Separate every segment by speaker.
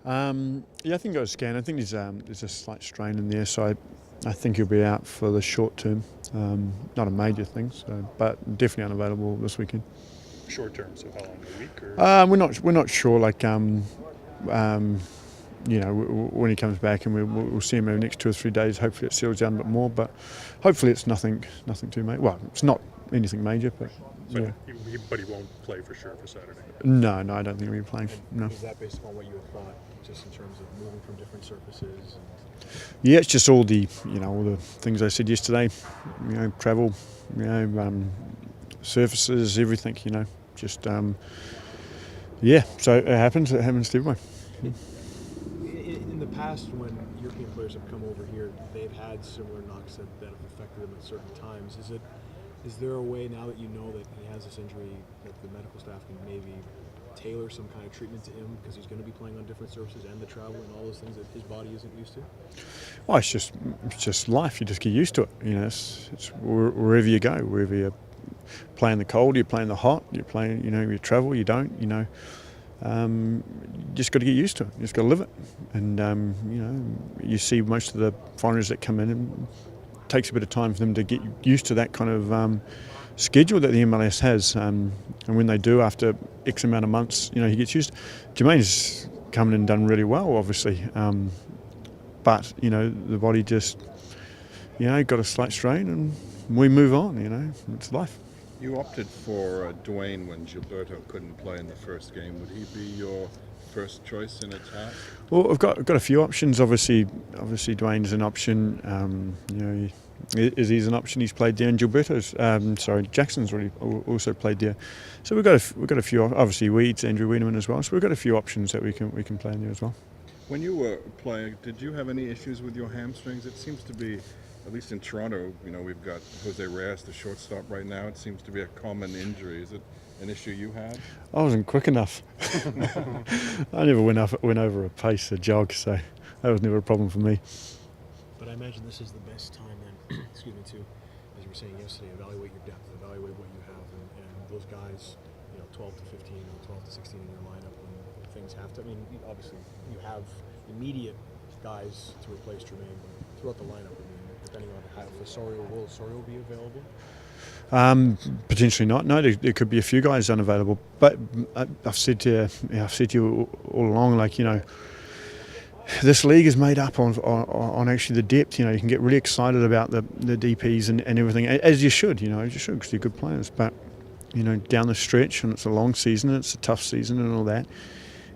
Speaker 1: Yeah, I think got a scan. I think there's a slight strain in there, so I think he'll be out for the short term. Not a major thing, so but definitely unavailable this weekend.
Speaker 2: Short term, so how long? A week or?
Speaker 1: We're not sure. Um, when he comes back, and we'll see him over the next 2 or 3 days. Hopefully, it settles down a bit more, but hopefully, it's nothing too major. Well, it's not anything major, but
Speaker 2: But
Speaker 1: yeah.
Speaker 2: he won't play for sure for Saturday.
Speaker 1: No, I don't think he'll be playing. No.
Speaker 3: Is that based upon what you had thought, just in terms of moving from different surfaces?
Speaker 1: Yeah, it's just all the things I said yesterday. Travel, surfaces, everything. Just yeah. So it happens. It happens to everyone.
Speaker 3: In the past, when European players have come over here, they've had similar knocks that have affected them at certain times. Is there a way, now that you know that he has this injury, that the medical staff can maybe tailor some kind of treatment to him, because he's going to be playing on different surfaces and the travel and all those things that his body isn't used to?
Speaker 1: Well, it's just life. You just get used to it. It's wherever you go, wherever you play in the cold, you play in the hot, you play. You travel, you don't. You just got to get used to it. You just got to live it. And you see most of the foreigners that come in, and it takes a bit of time for them to get used to that kind of schedule that the MLS has. And when they do, after X amount of months, he gets used. Jermaine's come in and done really well, obviously. But the body just got a slight strain, and we move on. It's life.
Speaker 4: You opted for Dwayne when Gilberto couldn't play in the first game. Would he be your first choice in attack?
Speaker 1: Well, I've got a few options. Obviously, Dwayne's an option. He's an option. He's played there, and Jackson's already also played there. So we've got a few. Obviously, Andrew Wiedemann as well. So we've got a few options that we can play in there as well.
Speaker 4: When you were playing, did you have any issues with your hamstrings? It seems to be, at least in Toronto, we've got Jose Reyes, the shortstop right now. It seems to be a common injury. Is it an issue you had?
Speaker 1: I wasn't quick enough. I never went over a pace to jog, so that was never a problem for me.
Speaker 3: But I imagine this is the best time then, to, as you were saying yesterday, evaluate your depth, evaluate what you have, and those guys, 12 to 15 or 12 to 16 in your lineup when things have to. I mean, obviously you have immediate guys to replace Jermaine, but throughout the lineup, depending on how will Osorio be available?
Speaker 1: Potentially not. No, there could be a few guys unavailable. But I've said to you all along, this league is made up on actually the depth. You can get really excited about the DPs and everything, as you should. Because they're good players. But down the stretch, and it's a long season, it's a tough season, and all that.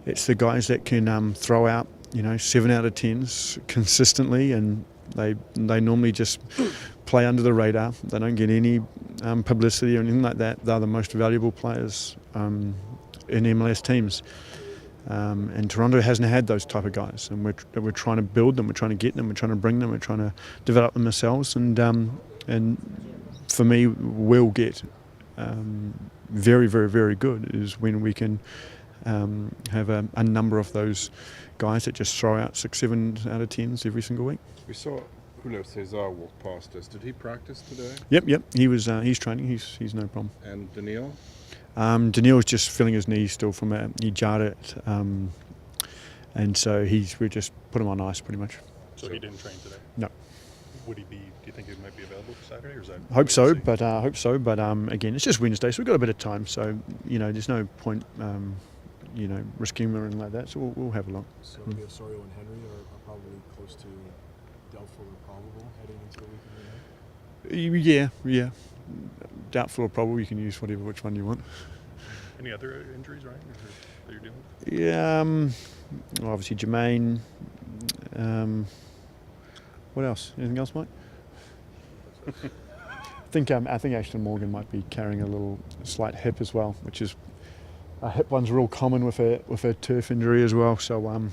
Speaker 1: It's the guys that can throw out 7 out of 10s consistently, and they normally just play under the radar. They don't get any publicity or anything like that. They're the most valuable players in MLS teams. And Toronto hasn't had those type of guys, and we're trying to build them. We're trying to get them. We're trying to bring them. We're trying to develop them ourselves. And for me, we'll get very, very, very good is when we can have a number of those guys that just throw out 6, 7 out of 10s every single week.
Speaker 4: We saw Julio Cesar walk past us. Did he practice today?
Speaker 1: Yep. He's training. He's no problem.
Speaker 4: And Daniil?
Speaker 1: Daniil's just feeling his knee still from he jarred it, and so we just put him on ice pretty much.
Speaker 2: So he didn't train today?
Speaker 1: No.
Speaker 2: Would he be? Do you think he might be available for Saturday, or is that?
Speaker 1: Hope so, but again, it's just Wednesday, so we've got a bit of time. So there's no point risking him or anything like that. So we'll have a look.
Speaker 3: So maybe Osorio and Henry are probably close to doubtful or probable heading into the weekend.
Speaker 1: Yeah. Doubtful or probable. You can use which one you want.
Speaker 2: Any other injuries, Ryan, that you're dealing with?
Speaker 1: Yeah. Well, obviously Jermaine. What else? Anything else, Mike? I think Ashton Morgan might be carrying a slight hip as well, which is a hip one's real common with a turf injury as well. So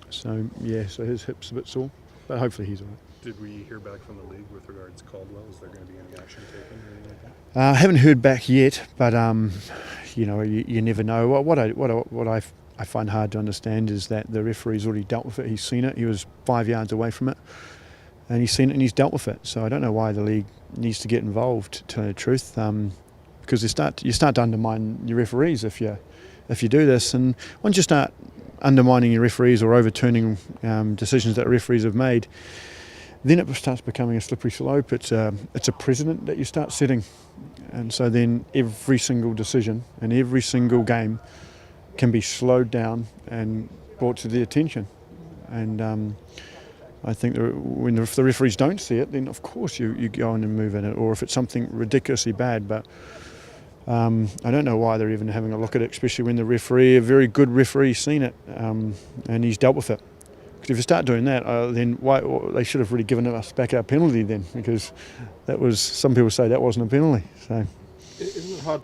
Speaker 1: so his hip's a bit sore, but hopefully he's all right.
Speaker 2: Did we hear back from the league with regards to Caldwell? Is there going to be any action taken or anything like that?
Speaker 1: I haven't heard back yet, but you never know. What I find hard to understand is that the referee's already dealt with it. He's seen it. He was 5 yards away from it, and he's seen it and he's dealt with it. So I don't know why the league needs to get involved, to tell you the truth, because you start to undermine your referees if if you do this. And once you start undermining your referees or overturning decisions that referees have made, then it starts becoming a slippery slope. It's a precedent that you start setting, and so then every single decision and every single game can be slowed down and brought to the attention. And I think if the referees don't see it, then of course you go in and move in it, or if it's something ridiculously bad. But I don't know why they're even having a look at it, especially when a very good referee, seen it and he's dealt with it. Because if you start doing that, then they should have really given us back our penalty then, because some people say that wasn't a penalty. So.
Speaker 3: In